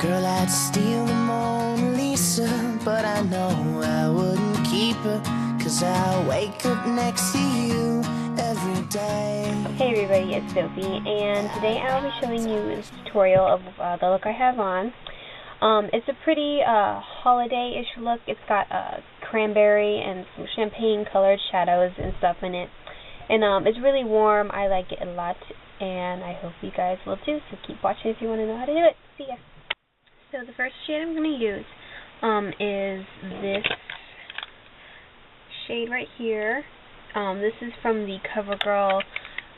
Girl, I'd steal the Mona Lisa, but I know I wouldn't keep her, 'cause I wake up next to you every day. Hey everybody, it's Sophie, and today I'll be showing you this tutorial of the look I have on. It's a pretty holiday-ish look. It's got cranberry and some champagne-colored shadows and stuff in it. And it's really warm. I like it a lot, and I hope you guys will too, so keep watching if you want to know how to do it. See ya! So the first shade I'm going to use is this shade right here. This is from the CoverGirl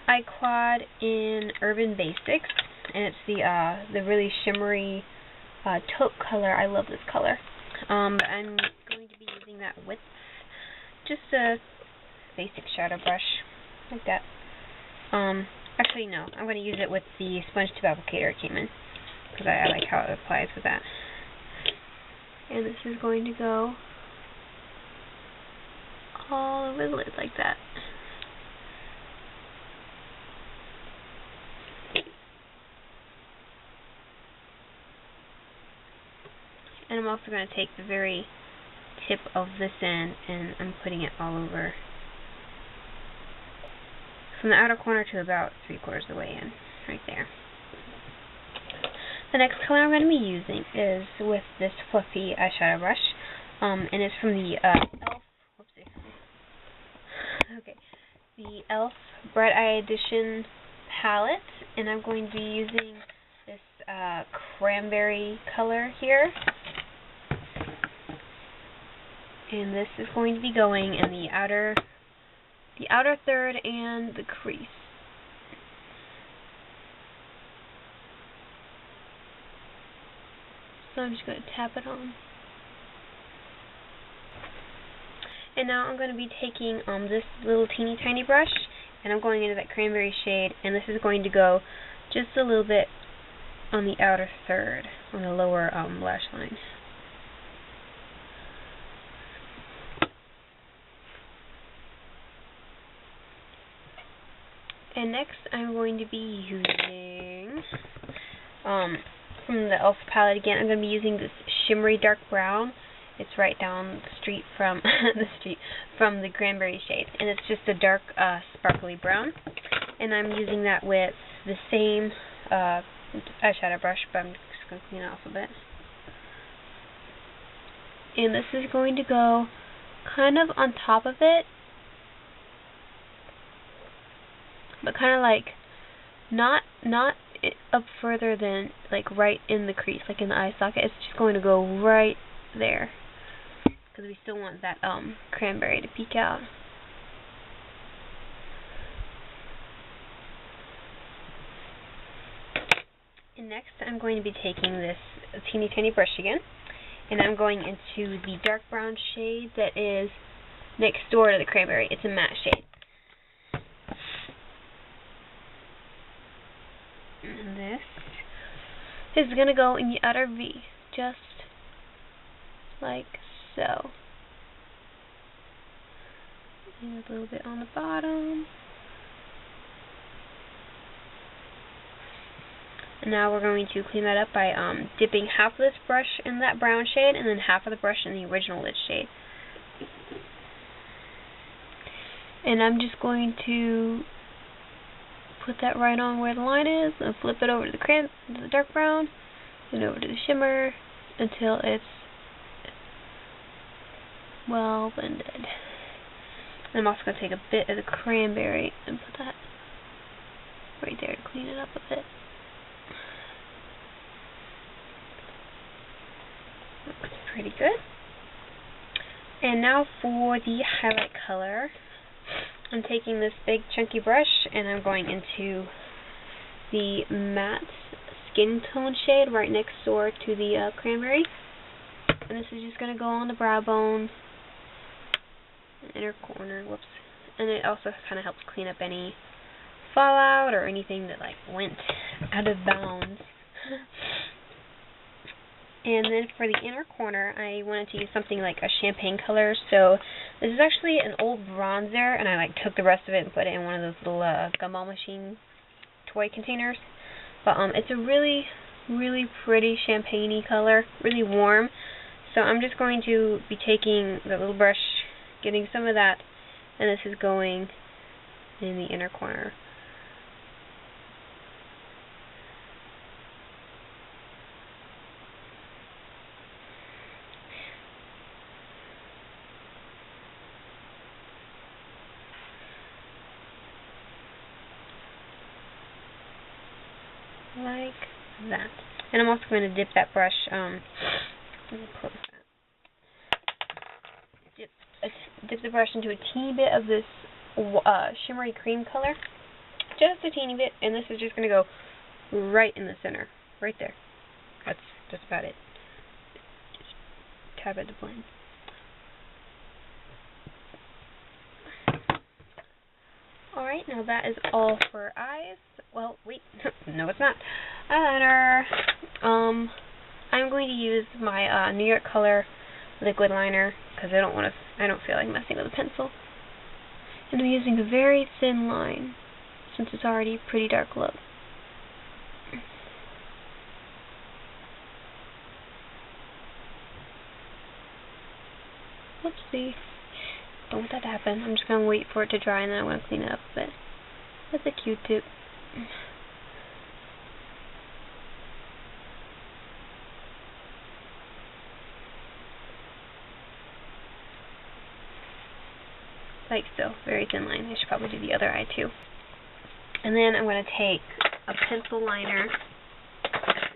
Eye Quad in Urban Basics, and it's the really shimmery taupe color. I love this color. But I'm going to be using that with just a basic shadow brush, like that. Actually no, I'm going to use it with the sponge tip applicator it came in, because I like how it applies with that. And this is going to go all over the lid like that. And I'm also going to take the very tip of this end and I'm putting it all over, from the outer corner to about 3/4 of the way in, right there. The next color I'm going to be using is with this fluffy eyeshadow brush, and it's from the e.l.f. Bright Eye Edition palette, and I'm going to be using this cranberry color here, and this is going to be going in the outer third and the crease. So I'm just going to tap it on. And now I'm going to be taking this little teeny tiny brush, and I'm going into that cranberry shade, and this is going to go just a little bit on the outer third, on the lower lash line. And next I'm going to be using, from the e.l.f. palette again, I'm going to be using this shimmery dark brown. It's right down the street from from the cranberry shade, and it's just a dark sparkly brown. And I'm using that with the same eyeshadow brush, but I'm just going to clean it off a bit. And this is going to go kind of on top of it, but kind of like not up further than like right in the crease, like in the eye socket. It's just going to go right there, because we still want that cranberry to peek out. And next I'm going to be taking this teeny tiny brush again, and I'm going into the dark brown shade that is next door to the cranberry. It's a matte shade. And this is going to go in the outer V, just like so. And a little bit on the bottom. And now we're going to clean that up by dipping half of this brush in that brown shade and then half of the brush in the original lid shade. And I'm just going to put that right on where the line is, and flip it over to the dark brown, and over to the shimmer until it's well blended. And I'm also going to take a bit of the cranberry and put that right there to clean it up a bit. Looks pretty good. And now for the highlight color. I'm taking this big chunky brush, and I'm going into the matte skin tone shade right next door to the cranberry. And this is just going to go on the brow bone, inner corner, whoops. And it also kind of helps clean up any fallout or anything that like went out of bounds. And then for the inner corner, I wanted to use something like a champagne color. So this is actually an old bronzer, and I like took the rest of it and put it in one of those little gumball machine toy containers. But it's a really really pretty champagne-y color, really warm. So I'm just going to be taking the little brush, getting some of that, and this is going in the inner corner. Like that. And I'm also going to dip that brush, let me close that. Dip the brush into a teeny bit of this shimmery cream color. Just a teeny bit, and this is just going to go right in the center. Right there. That's just about it. Just tap it to blend. Alright, now that is all for eyes. Well, wait, no it's not. Eyeliner. I'm going to use my New York Color liquid liner because I don't feel like messing with a pencil. And I'm using a very thin line since it's already a pretty dark look. Oopsie. Don't want that to happen. I'm just going to wait for it to dry and then I'm going to clean it up a bit with a Q-tip. Like so, very thin line. I should probably do the other eye too. And then I'm going to take a pencil liner,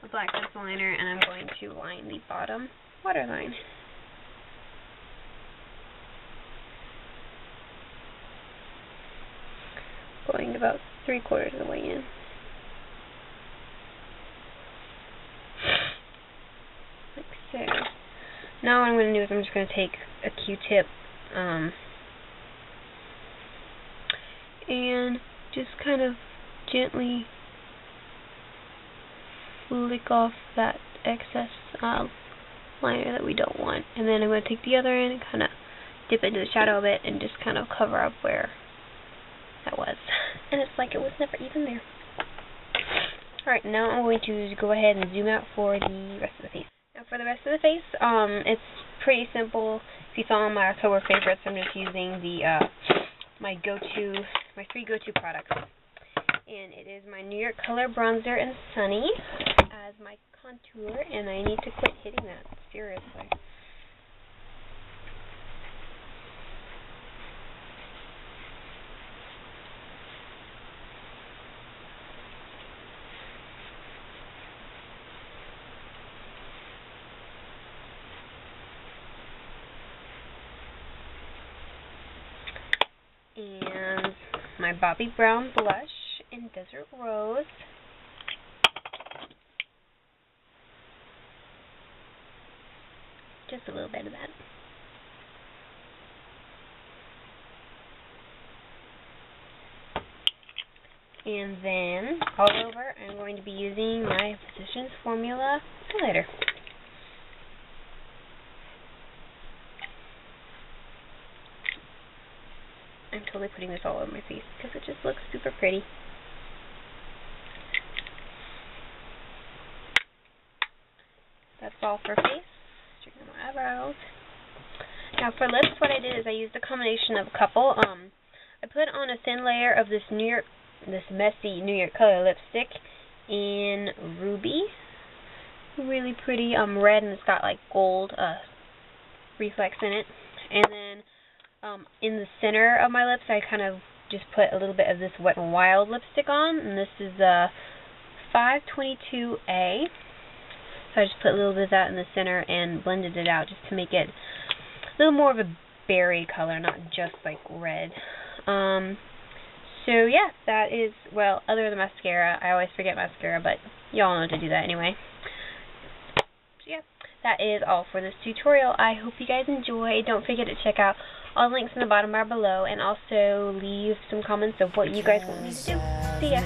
a black pencil liner, and I'm going to line the bottom waterline. Going about 3/4 of the way in. Like so. Now what I'm going to do is I'm just going to take a Q-tip and just kind of gently lick off that excess liner that we don't want. And then I'm going to take the other end and kind of dip into the shadow a bit and just kind of cover up where that was. And it's like it was never even there. Alright, now I'm going to go ahead and zoom out for the rest of the face. Now for the rest of the face, it's pretty simple. If you saw my October favorites, I'm just using the my 3 go-to products. And it is my New York Color Bronzer and Sunny as my contour, and I need to quit hitting that, seriously. And my Bobbi Brown blush in Desert Rose. Just a little bit of that. And then, all over, I'm going to be using my Physicians Formula highlighter. I'm totally putting this all over my face because it just looks super pretty. That's all for face. Straighten my eyebrows. Now for lips, what I did is I used a combination of a couple. I put on a thin layer of this messy New York Color lipstick in Ruby. Really pretty red, and it's got like gold reflex in it. And then in the center of my lips, I kind of just put a little bit of this Wet n Wild lipstick on, and this is 522A. So I just put a little bit of that in the center and blended it out just to make it a little more of a berry color, not just like red. So yeah, that is, well, other than mascara, I always forget mascara, but y'all know to do that anyway. So yeah, that is all for this tutorial. I hope you guys enjoy. Don't forget to check out all the links in the bottom bar below, and also leave some comments of what you guys want me to do. See ya!